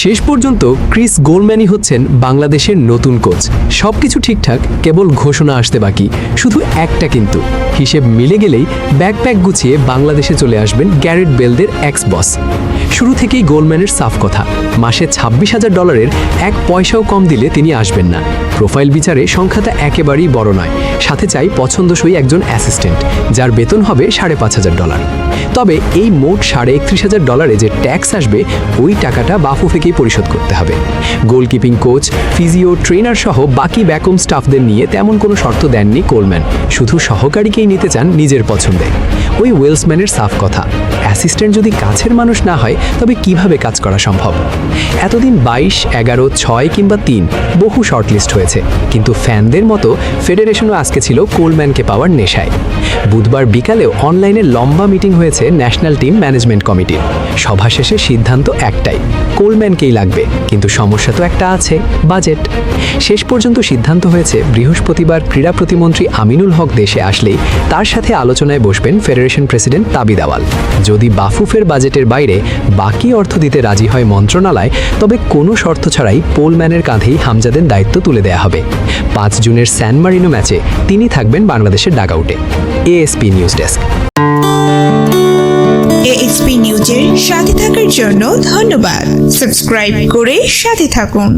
শেষ পর্যন্ত ক্রিস গোলম্যানই হচ্ছেন বাংলাদেশের নতুন কোচ। সবকিছু ঠিকঠাক, কেবল ঘোষণা আসতে বাকি। শুধু একটা কিন্তু, হিসেব মিলে গেলেই ব্যাকপ্যাক গুছিয়ে বাংলাদেশে চলে আসবেন গ্যারেট বেলদের এক্স বস। শুরু থেকেই গোলম্যানের সাফ কথা, মাসে $26,000 এক পয়সাও কম দিলে তিনি আসবেন না। প্রোফাইল বিচারে সংখ্যাটা একেবারেই বড় নয়, সাথে চাই পছন্দসই একজন অ্যাসিস্ট্যান্ট, যার বেতন হবে $5,500। তবে এই মোট $31,500 যে ট্যাক্স আসবে, ওই টাকাটা বাফুফেকেই পরিশোধ করতে হবে। গোলকিপিং কোচ, ফিজিও, ট্রেনার সহ বাকি ব্যাকহোম স্টাফদের নিয়ে তেমন কোনো শর্ত দেননি কোলম্যান, শুধু সহকারীকেই নিতে চান নিজের পছন্দে। ওই ওয়েলসম্যানের সাফ কথা, অ্যাসিস্ট্যান্ট যদি কাছের মানুষ না হয় তবে কিভাবে কাজ করা সম্ভব? এতদিন 22, 11, 6 কিংবা 3 বহু শর্টলিস্ট হয়েছে, কিন্তু ফ্যানদের মতো ফেডারেশনও আজকে ছিল কোলম্যানকে পাওয়ার নেশায়। বুধবার বিকালেও অনলাইনে লম্বা মিটিং হয়েছে ন্যাশনাল টিম ম্যানেজমেন্ট কমিটির। সভা শেষে সিদ্ধান্ত একটাই, কোলম্যানকেই লাগবে, কিন্তু সমস্যা তো একটা আছে, বাজেট। শেষ পর্যন্ত সিদ্ধান্ত হয়েছে বৃহস্পতিবার ক্রীড়া প্রতিমন্ত্রী আমিনুল হক দেশে আসলেই তার সাথে আলোচনায় বসবেন ফেডারেশন প্রেসিডেন্ট তাবিদ আওয়াল। যদি বাফুফের বাজেটের বাইরে বাকি অর্থ দিতে রাজি হয় মন্ত্রণালয়, তবে কোনো শর্ত ছাড়াই পোলম্যানের কাঁধেই হামজাদের দায়িত্ব তুলে দেয়া হবে। 5 জুনের স্যান মারিনো ম্যাচে তিনি থাকবেন বাংলাদেশের ডাগআউটে। ASP news desk. এএসপি নিউজের সাথে থাকার জন্য ধন্যবাদ। সাবস্ক্রাইব করে সাথে থাকুন।